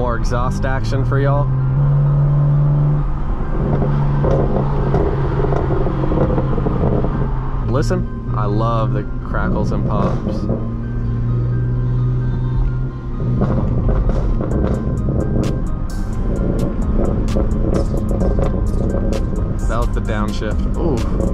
more exhaust action for y'all. Listen, I love the crackles and pops. That was the downshift. Ooh.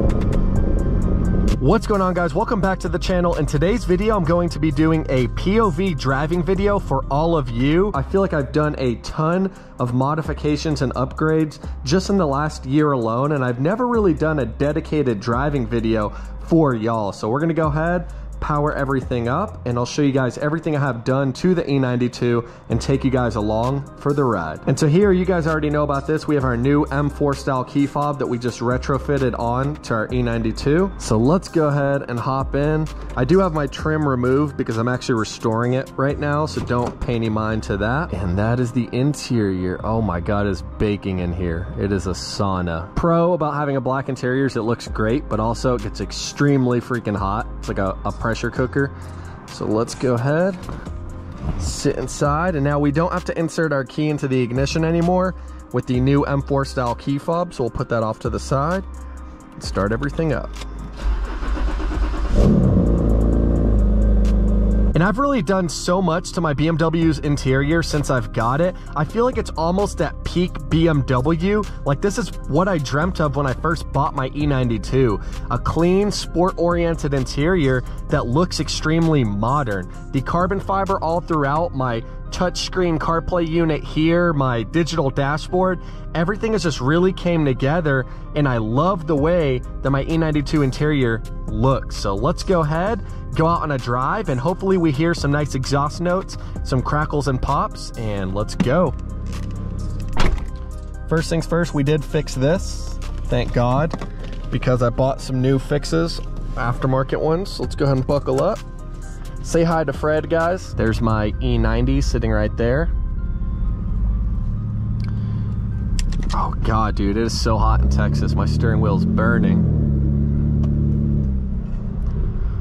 What's going on, guys? Welcome back to the channel. In today's video, I'm going to be doing a POV driving video for all of you. I feel like I've done a ton of modifications and upgrades just in the last year alone, and I've never really done a dedicated driving video for y'all. So we're gonna go ahead, power everything up, and I'll show you guys everything I have done to the E92 and take you guys along for the ride. And so here, you guys already know about this. We have our new M4 style key fob that we just retrofitted on to our E92. So let's go ahead and hop in. I do have my trim removed because I'm actually restoring it right now, so don't pay any mind to that. And that is the interior. Oh my God, it's baking in here. It is a sauna. Pro about having a black interior is it looks great, but also it gets extremely freaking hot. It's like a pressure cooker. So let's go ahead, sit inside, and now we don't have to insert our key into the ignition anymore with the new M4 style key fob. So we'll put that off to the side and start everything up. And I've really done so much to my BMW's interior since I've got it. I feel like it's almost at peak BMW. Like, this is what I dreamt of when I first bought my E92. A clean, sport-oriented interior that looks extremely modern. The carbon fiber all throughout, my touchscreen CarPlay unit here, my digital dashboard, everything has just really came together, and I love the way that my E92 interior looks. So let's go ahead, go out on a drive, and hopefully we hear some nice exhaust notes, some crackles and pops, and let's go. First things first, we did fix this, thank God, because I bought some new fixes, aftermarket ones. Let's go ahead and buckle up. Say hi to Fred, guys. There's my E90 sitting right there. Oh God, dude, it is so hot in Texas. My steering wheel's burning.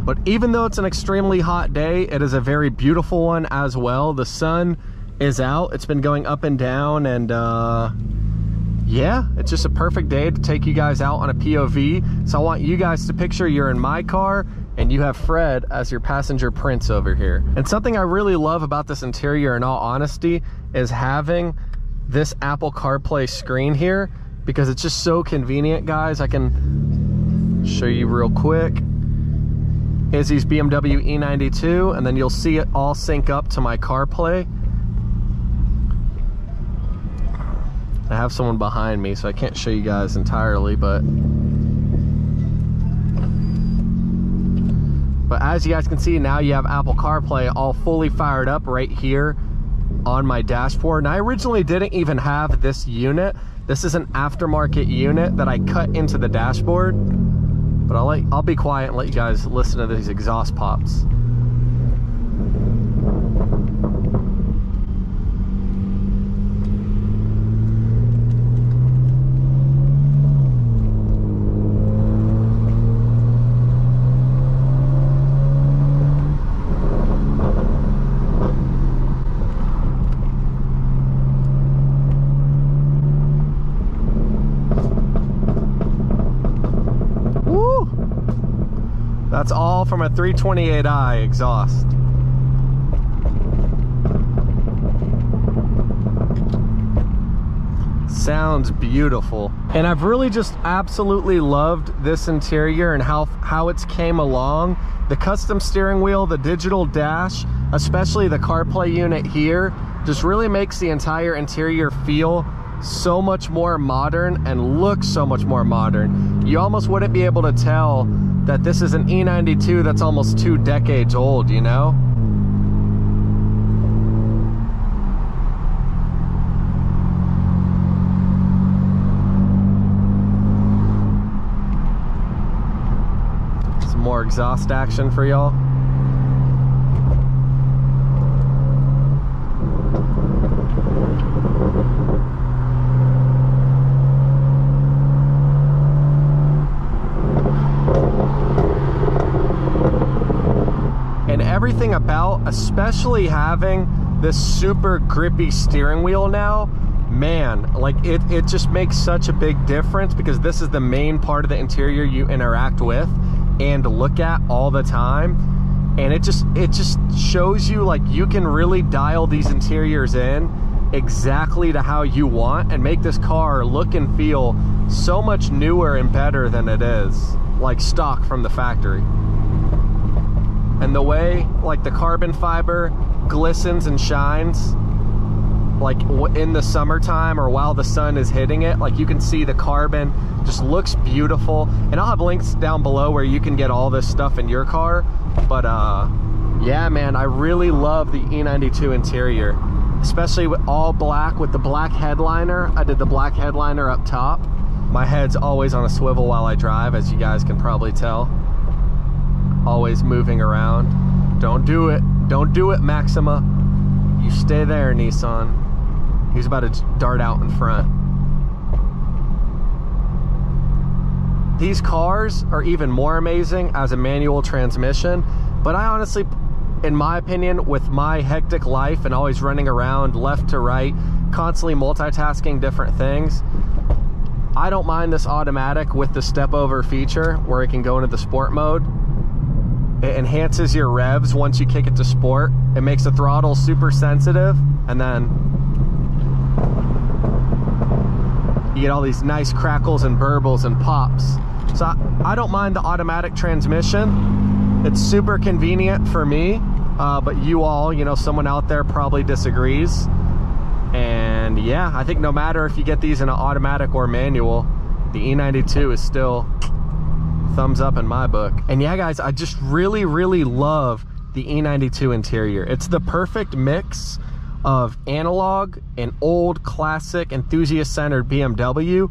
But even though it's an extremely hot day, it is a very beautiful one as well. The sun is out. It's been going up and down, and yeah, it's just a perfect day to take you guys out on a POV. So I want you guys to picture you're in my car and you have Fred as your passenger prince over here. And something I really love about this interior, in all honesty, is having this Apple CarPlay screen here, because it's just so convenient, guys. I can show you real quick. Izzy's BMW E92, and then you'll see it all sync up to my CarPlay. I have someone behind me, so I can't show you guys entirely, but as you guys can see, now you have Apple CarPlay all fully fired up right here on my dashboard. And I originally didn't even have this unit. This is an aftermarket unit that I cut into the dashboard. But I'll be quiet and let you guys listen to these exhaust pops. That's all from a 328i exhaust. Sounds beautiful. And I've really just absolutely loved this interior and how it's came along. The custom steering wheel, the digital dash, especially the CarPlay unit here, just really makes the entire interior feel so much more modern and look so much more modern. You almost wouldn't be able to tell that this is an E92 that's almost 2 decades old, you know? Some more exhaust action for y'all. Everything about, especially having this super grippy steering wheel now, man, like it just makes such a big difference, because this is the main part of the interior you interact with and look at all the time. And it just shows you, like, you can really dial these interiors in exactly to how you want and make this car look and feel so much newer and better than it is, like, stock from the factory. And the way, like, the carbon fiber glistens and shines, like in the summertime or while the sun is hitting it, like, you can see the carbon just looks beautiful. And I'll have links down below where you can get all this stuff in your car. But yeah, man, I really love the E92 interior, especially with all black with the black headliner. I did the black headliner up top. My head's always on a swivel while I drive, as you guys can probably tell. Always moving around. Don't do it. Don't do it, Maxima. You stay there, Nissan. He's about to dart out in front. These cars are even more amazing as a manual transmission, but I honestly, in my opinion, with my hectic life and always running around left to right, constantly multitasking different things, I don't mind this automatic with the step over feature where it can go into the sport mode. It enhances your revs once you kick it to sport. It makes the throttle super sensitive, and then you get all these nice crackles and burbles and pops. So I don't mind the automatic transmission. It's super convenient for me, but you all, you know, someone out there probably disagrees. And yeah, I think no matter if you get these in an automatic or manual, the E92 is still thumbs up in my book. And yeah, guys, I just really love the E92 interior. It's the perfect mix of analog and old classic enthusiast-centered BMW,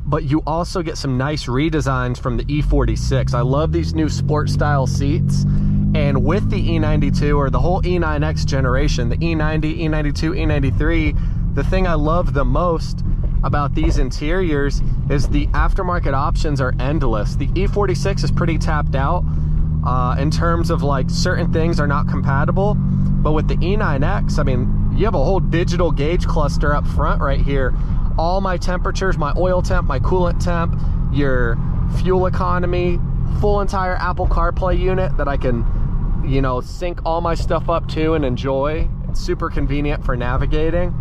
but you also get some nice redesigns from the E46. I love these new sport style seats. And with the E92, or the whole E9X generation, the E90, E92, E93, the thing I love the most about these interiors is the aftermarket options are endless. The E46 is pretty tapped out in terms of, like, certain things are not compatible, but with the E9X, I mean, you have a whole digital gauge cluster up front right here. All my temperatures, my oil temp, my coolant temp, your fuel economy, full entire Apple CarPlay unit that I can, you know, sync all my stuff up to and enjoy. It's super convenient for navigating.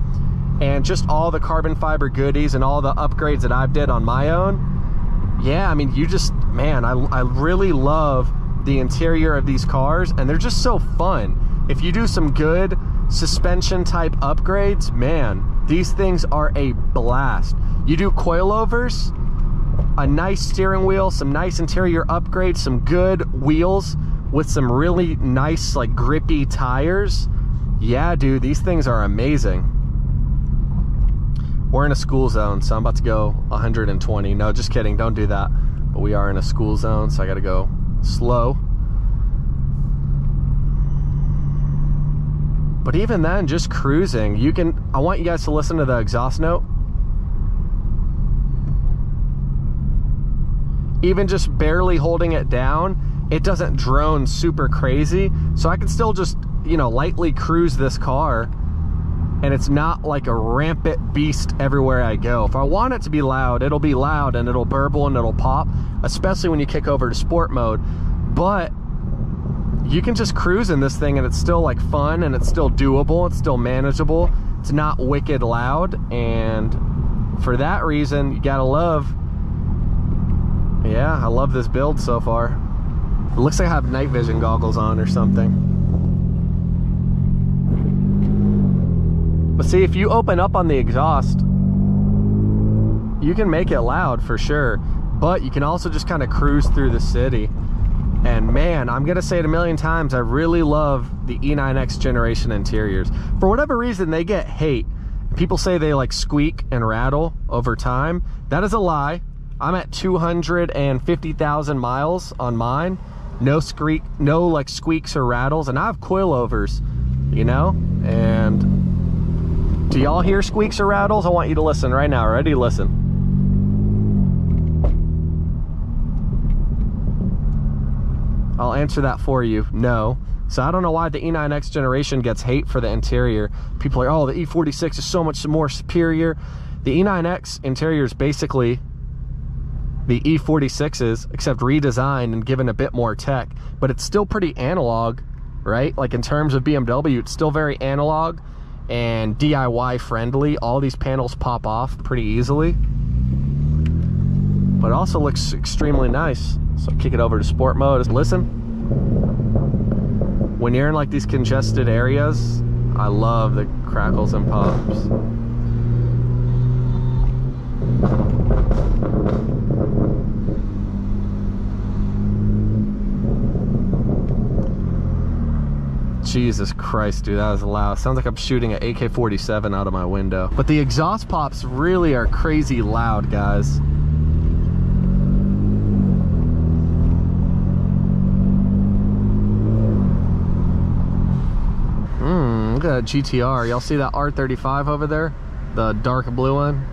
And just all the carbon fiber goodies and all the upgrades that I've did on my own. Yeah, I mean, you just, man, I really love the interior of these cars, and they're just so fun. If you do some good suspension type upgrades, man, these things are a blast. You do coilovers, a nice steering wheel, some nice interior upgrades, some good wheels with some really nice, like, grippy tires. Yeah, dude, these things are amazing. We're in a school zone, so I'm about to go 120. No, just kidding, don't do that. But we are in a school zone, so I gotta go slow. But even then, just cruising, you can, I want you guys to listen to the exhaust note. Even just barely holding it down, it doesn't drone super crazy. So I can still just, you know, lightly cruise this car, and it's not like a rampant beast everywhere I go. If I want it to be loud, it'll be loud and it'll burble and it'll pop, especially when you kick over to sport mode. But you can just cruise in this thing and it's still, like, fun, and it's still doable, it's still manageable. It's not wicked loud, and for that reason, you gotta love, yeah, I love this build so far. It looks like I have night vision goggles on or something. But see, if you open up on the exhaust, you can make it loud for sure, but you can also just kind of cruise through the city. And man, I'm gonna say it a million times, I really love the E9X generation interiors. For whatever reason, they get hate. People say they, like, squeak and rattle over time. That is a lie. I'm at 250,000 miles on mine. No squeak, no, like, squeaks or rattles, and I have coilovers, you know? And do y'all hear squeaks or rattles? I want you to listen right now. Ready? Listen. I'll answer that for you. No. So I don't know why the E9X generation gets hate for the interior. People are, oh, the E46 is so much more superior. The E9X interior is basically the E46s, except redesigned and given a bit more tech, but it's still pretty analog, right? Like in terms of BMW, it's still very analog and DIY friendly. All these panels pop off pretty easily, but it also looks extremely nice. So kick it over to sport mode. Listen. When you're in like these congested areas, I love the crackles and pops. Jesus Christ, dude, that was loud. Sounds like I'm shooting an AK-47 out of my window. But the exhaust pops really are crazy loud, guys. Look at that GTR. Y'all see that R35 over there? The dark blue one?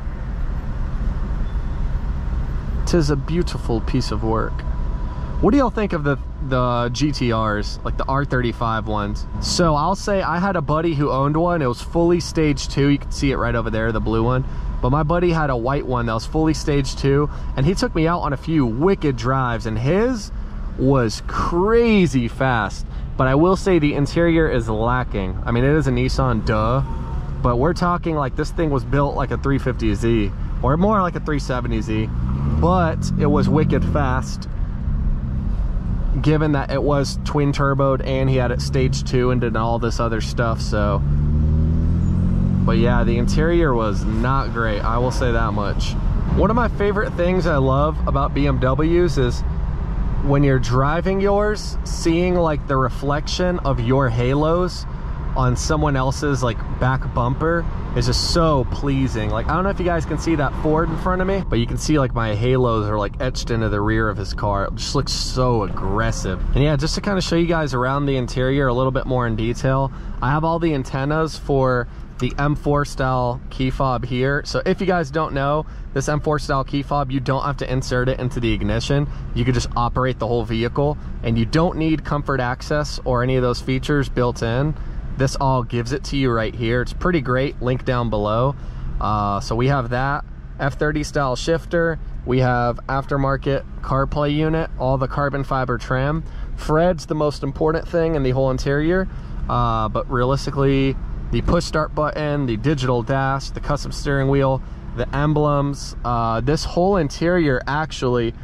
'Tis a beautiful piece of work. What do y'all think of the GTRs, like the R35 ones? So I'll say I had a buddy who owned one. It was fully stage 2. You can see it right over there, the blue one. But my buddy had a white one that was fully stage 2, and he took me out on a few wicked drives, and his was crazy fast. But I will say the interior is lacking. I mean, it is a Nissan, duh, but we're talking like this thing was built like a 350Z, or more like a 370Z, but it was wicked fast, given that it was twin turboed and he had it stage 2 and did all this other stuff. So, but yeah, the interior was not great, I will say that much. One of my favorite things I love about BMWs is when you're driving yours, seeing like the reflection of your halos on someone else's like back bumper is just so pleasing. Like, I don't know if you guys can see that Ford in front of me, but you can see like my halos are like etched into the rear of his car. It just looks so aggressive. And yeah, just to kind of show you guys around the interior a little bit more in detail, I have all the antennas for the M4 style key fob here. So if you guys don't know, this M4 style key fob, you don't have to insert it into the ignition. You could just operate the whole vehicle, and you don't need comfort access or any of those features built in. This all gives it to you right here. It's pretty great. Link down below. So we have that F30 style shifter. We have aftermarket CarPlay unit, all the carbon fiber trim. Fred's the most important thing in the whole interior, but realistically, the push start button, the digital dash, the custom steering wheel, the emblems. This whole interior actually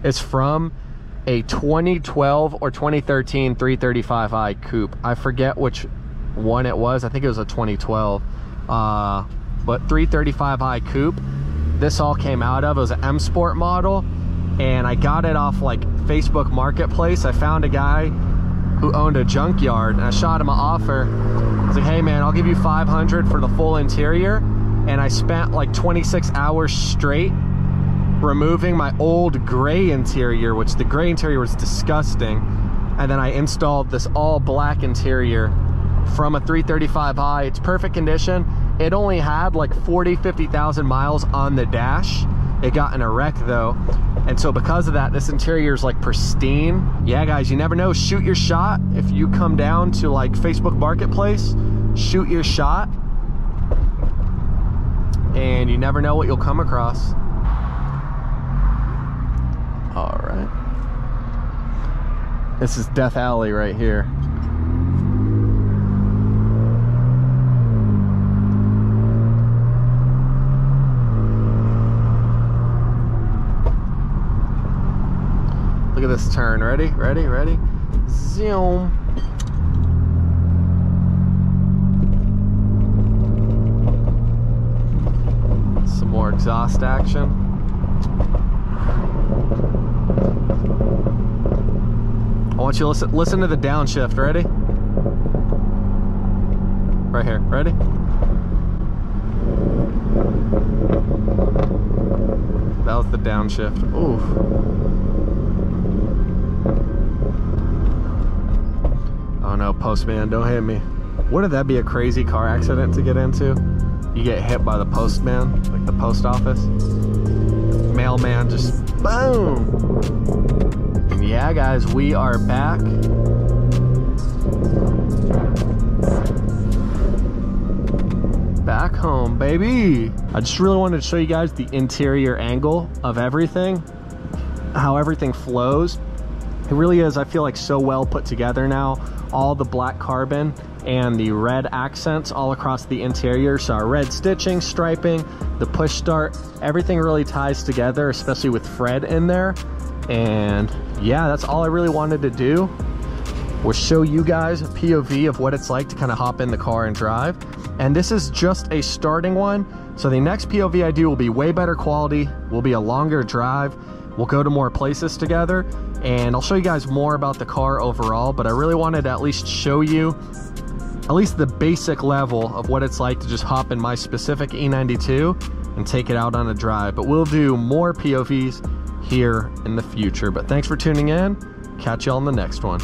is from a 2012 or 2013 335i coupe. I forget which one it was. I think it was a 2012. But 335i coupe, this all came out of. It was an M Sport model, and I got it off like Facebook Marketplace. I found a guy who owned a junkyard, and I shot him an offer. I was like, hey man, I'll give you $500 for the full interior. And I spent like 26 hours straight removing my old gray interior, which the gray interior was disgusting. And then I installed this all black interior from a 335i. It's perfect condition. It only had like 50,000 miles on the dash. It got in a wreck though. And so because of that, this interior is like pristine. Yeah, guys, you never know. Shoot your shot. If you come down to like Facebook Marketplace, shoot your shot. And you never know what you'll come across. All right. This is Death Alley right here. Look at this turn. Ready? Ready? Ready? Zoom. Some more exhaust action. I want you to listen to the downshift. Ready? Right here. Ready? That was the downshift. Ooh. Oh no, postman, don't hit me. Wouldn't that be a crazy car accident to get into? You get hit by the postman, like the post office. Mailman just boom. And yeah, guys, we are back. Back home, baby. I just really wanted to show you guys the interior angle of everything, how everything flows. It really is, I feel like, so well put together now. All the black carbon and the red accents all across the interior. So our red stitching, striping, the push start, everything really ties together, especially with Fred in there. And yeah, that's all I really wanted to do, was show you guys a POV of what it's like to kind of hop in the car and drive. And this is just a starting one. So the next POV I do will be way better quality, will be a longer drive. We'll go to more places together, and I'll show you guys more about the car overall, but I really wanted to at least show you at least the basic level of what it's like to just hop in my specific E92 and take it out on a drive. But we'll do more POVs here in the future. But thanks for tuning in. Catch you all in the next one.